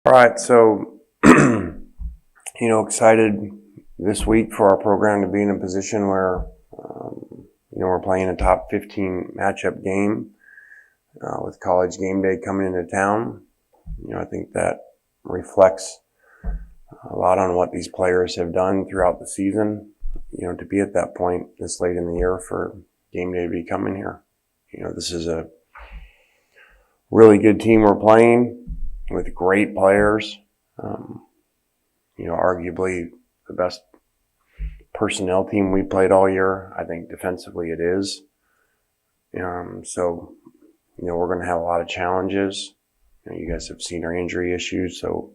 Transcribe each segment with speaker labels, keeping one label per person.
Speaker 1: All right, so excited this week for our program to be in a position where we're playing a top 15 matchup game with college game day coming into town. I think that reflects a lot on what these players have done throughout the season. To be at that point this late in the year for game day to be coming here. This is a really good team we're playing with great players. Arguably the best personnel team we played all year. I think defensively it is. So we're going to have a lot of challenges. You guys have seen our injury issues, so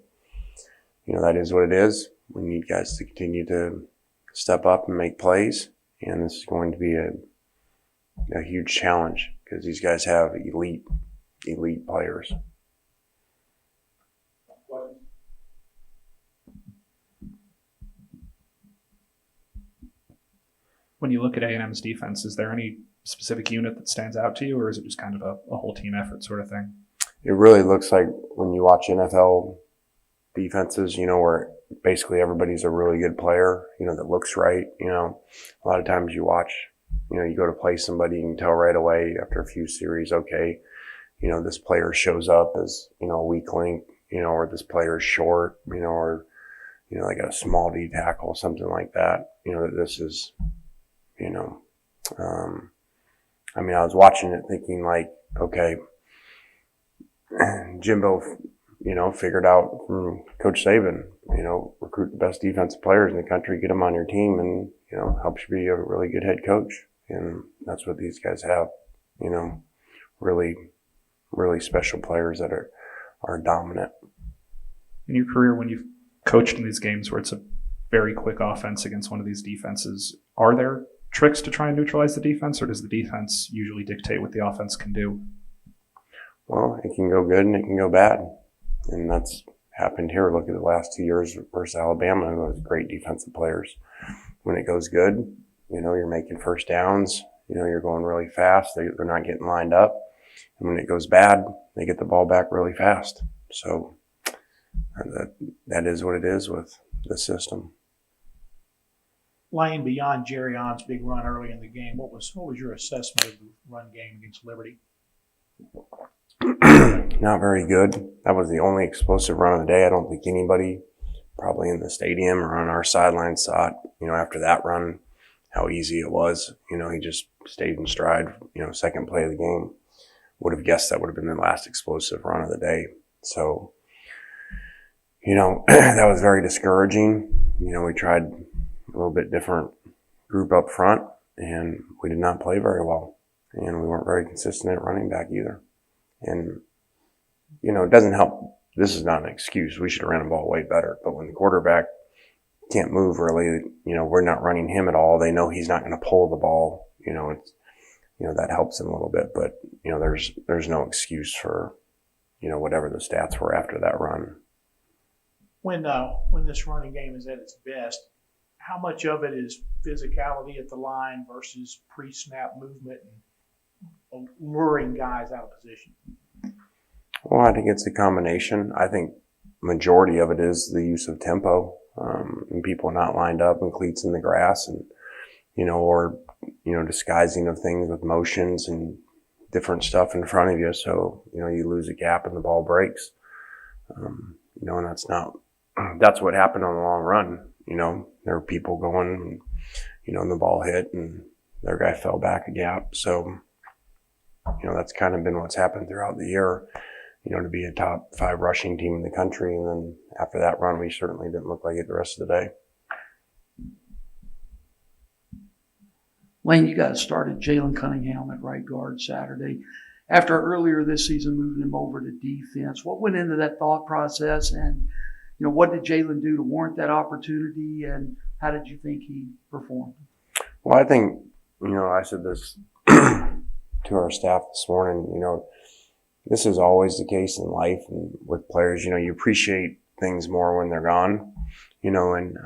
Speaker 1: that is what it is. We need guys to continue to step up and make plays, and this is going to be a huge challenge because these guys have elite players.
Speaker 2: When you look at A&M's defense, is there any specific unit that stands out to you, or is it just kind of a whole team effort sort of thing?
Speaker 1: It really looks like when you watch NFL defenses, where basically everybody's a really good player, that looks right. A lot of times you watch, you go to play somebody, you can tell right away after a few series, okay, this player shows up as, a weak link, or this player is short, or, like a small D tackle, something like that, that this is, I was watching it thinking like, okay, Jimbo, figured out from Coach Saban, recruit the best defensive players in the country, get them on your team, and, helps you be a really good head coach. And that's what these guys have, really, really special players that are dominant.
Speaker 2: In your career, when you've coached in these games where it's a very quick offense against one of these defenses, are there tricks to try and neutralize the defense, or does the defense usually dictate what the offense can do?
Speaker 1: Well, it can go good and it can go bad. And that's happened here. Look at the last 2 years versus Alabama. Those great defensive players. When it goes good, you're making first downs. You're going really fast. They're not getting lined up. And when it goes bad, they get the ball back really fast. So that is what it is with the system.
Speaker 3: Lane, beyond Jerry On's big run early in the game, what was your assessment of the run game against Liberty?
Speaker 1: Not very good. That was the only explosive run of the day. I don't think anybody probably in the stadium or on our sideline saw it, after that run, how easy it was. He just stayed in stride, second play of the game. Would have guessed that would have been the last explosive run of the day. So, that was very discouraging. We tried a little bit different group up front, and we did not play very well. And we weren't very consistent at running back either. And, it doesn't help. This is not an excuse. We should have ran the ball way better. But when the quarterback can't move really, we're not running him at all. They know he's not going to pull the ball. That helps him a little bit. But, there's no excuse for, whatever the stats were after that run.
Speaker 3: When this running game is at its best, how much of it is physicality at the line versus pre-snap movement and luring guys out of position?
Speaker 1: Well, I think it's a combination. I think majority of it is the use of tempo, and people not lined up and cleats in the grass and, or disguising of things with motions and different stuff in front of you. So, you lose a gap and the ball breaks. And that's what happened on the long run. There were people going, and the ball hit and their guy fell back a gap. So, that's kind of been what's happened throughout the year, to be a top 5 rushing team in the country. And then after that run, we certainly didn't look like it the rest of the day.
Speaker 4: Lane, you guys started Jalen Cunningham at right guard Saturday. After earlier this season moving him over to defense, what went into that thought process? And, what did Jalen do to warrant that opportunity? And how did you think he performed?
Speaker 1: Well, I think, I said this to our staff this morning, this is always the case in life and with players. You appreciate things more when they're gone, and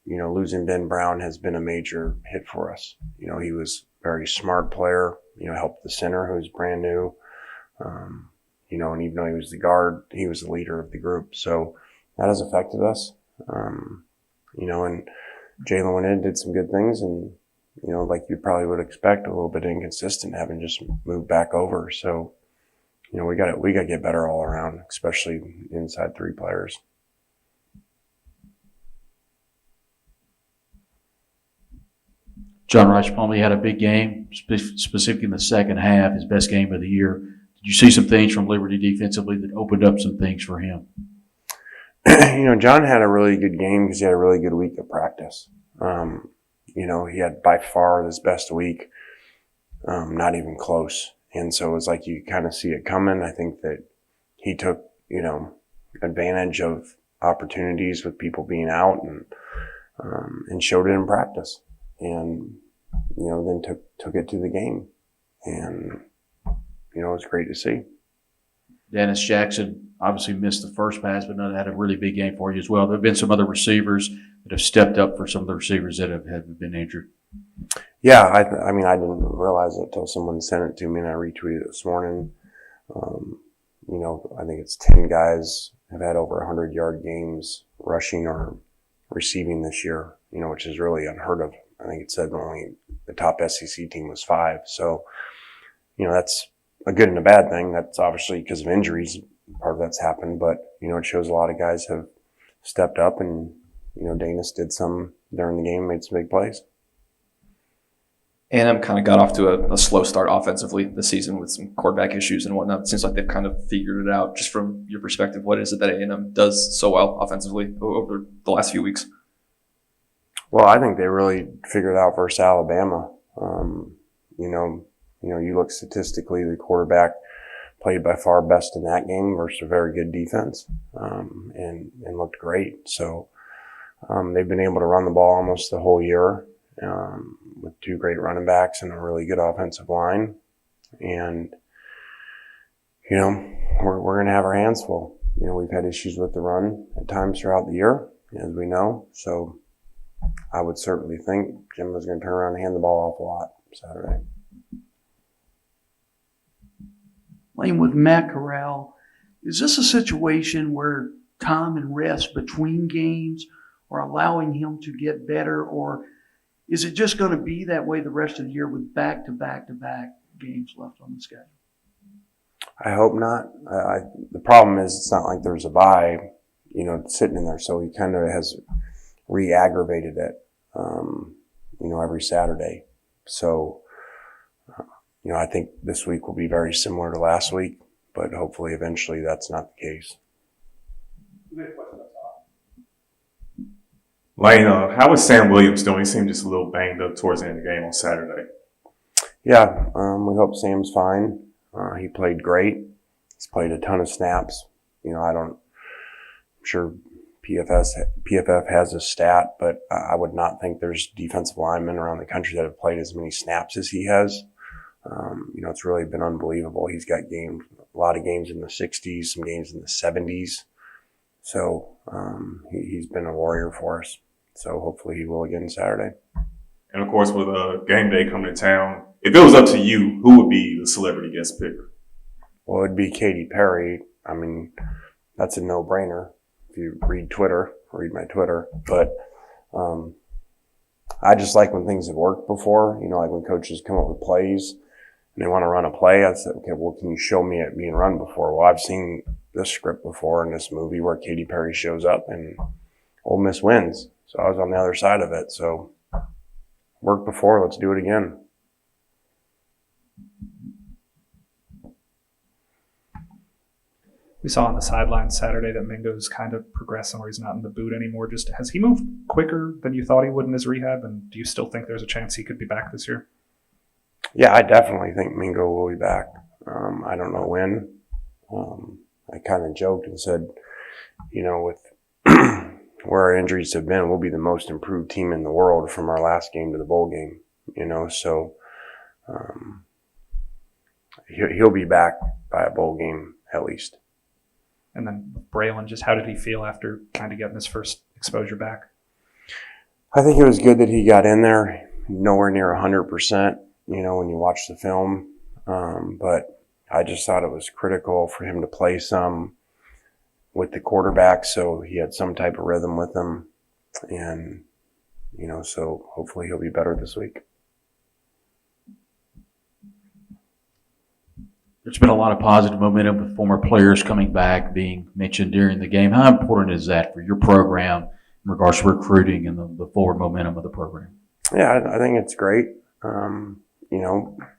Speaker 1: losing Ben Brown has been a major hit for us. He was a very smart player, helped the center who's brand new. and even though he was the guard, he was the leader of the group. So that has affected us. And Jalen went in, did some good things, and, like you probably would expect, a little bit inconsistent, having just moved back over. So, we got to get better all around, especially inside three players.
Speaker 5: John Rice Plumlee had a big game, specifically in the second half, his best game of the year. Did you see some things from Liberty defensively that opened up some things for him?
Speaker 1: John had a really good game because he had a really good week of practice. He had by far his best week, not even close. And so it was like you kind of see it coming. I think that he took, advantage of opportunities with people being out and showed it in practice. And, then took it to the game. And, it was great to see.
Speaker 5: Dennis Jackson obviously missed the first pass, but had a really big game for you as well. There have been some other receivers that have stepped up for some of the receivers that have been injured.
Speaker 1: Yeah, I didn't realize it until someone sent it to me, and I retweeted it this morning. I think it's 10 guys have had over 100-yard games rushing or receiving this year, which is really unheard of. I think it said only the top SEC team was 5. So, that's a good and a bad thing. That's obviously because of injuries. Part of that's happened, but, it shows a lot of guys have stepped up, and, Danis did some during the game, made some big plays.
Speaker 6: A&M kind of got off to a slow start offensively this season with some quarterback issues and whatnot. It seems like they've kind of figured it out. Just from your perspective, what is it that A&M does so well offensively over the last few weeks?
Speaker 1: Well, I think they really figured it out versus Alabama. You look statistically, the quarterback played by far best in that game versus a very good defense, and looked great. So they've been able to run the ball almost the whole year. With 2 great running backs and a really good offensive line. And, we're going to have our hands full. We've had issues with the run at times throughout the year, as we know. So I would certainly think Jim was going to turn around and hand the ball off a lot Saturday.
Speaker 4: Lane, with Matt Corral, is this a situation where time and rest between games are allowing him to get better, or is it just going to be that way the rest of the year with back-to-back-to-back games left on the schedule?
Speaker 1: I hope not. The problem is it's not like there's a bye, sitting in there. So he kind of has re-aggravated it, every Saturday. So, I think this week will be very similar to last week, but hopefully eventually that's not the case.
Speaker 7: Lane, how was Sam Williams doing? He seemed just a little banged up towards the end of the game on Saturday.
Speaker 1: Yeah, we hope Sam's fine. He played great. He's played a ton of snaps. I'm sure PFF has a stat, but I would not think there's defensive linemen around the country that have played as many snaps as he has. It's really been unbelievable. He's got a lot of games in the 60s, some games in the 70s. So he's been a warrior for us. So hopefully he will again Saturday.
Speaker 7: And of course, with game day coming to town, if it was up to you, who would be the celebrity guest picker?
Speaker 1: Well, it'd be Katy Perry. That's a no-brainer if you read my Twitter. But I just like when things have worked before, like when coaches come up with plays and they want to run a play. I said, okay, well, can you show me it being run before? Well, I've seen this script before in this movie where Katy Perry shows up and Ole Miss wins. So I was on the other side of it. So worked before, let's do it again.
Speaker 2: We saw on the sideline Saturday that Mingo's kind of progressing where he's not in the boot anymore. Just has he moved quicker than you thought he would in his rehab? And do you still think there's a chance he could be back this year?
Speaker 1: Yeah, I definitely think Mingo will be back. I don't know when. I kind of joked and said, with where our injuries have been, we'll be the most improved team in the world from our last game to the bowl game, so he'll be back by a bowl game at least.
Speaker 2: And then Braylon, just how did he feel after kind of getting his first exposure back?
Speaker 1: I think it was good that he got in there, nowhere near 100%, when you watch the film. But I just thought it was critical for him to play some with the quarterback so he had some type of rhythm with him. And, so hopefully he'll be better this week.
Speaker 5: There's been a lot of positive momentum with former players coming back, being mentioned during the game. How important is that for your program in regards to recruiting and the forward momentum of the program?
Speaker 1: Yeah, I think it's great.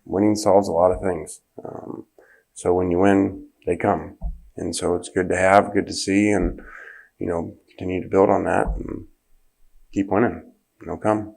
Speaker 1: Winning solves a lot of things. So when you win, they come. And so it's good to have, good to see, and, continue to build on that and keep winning. They'll come.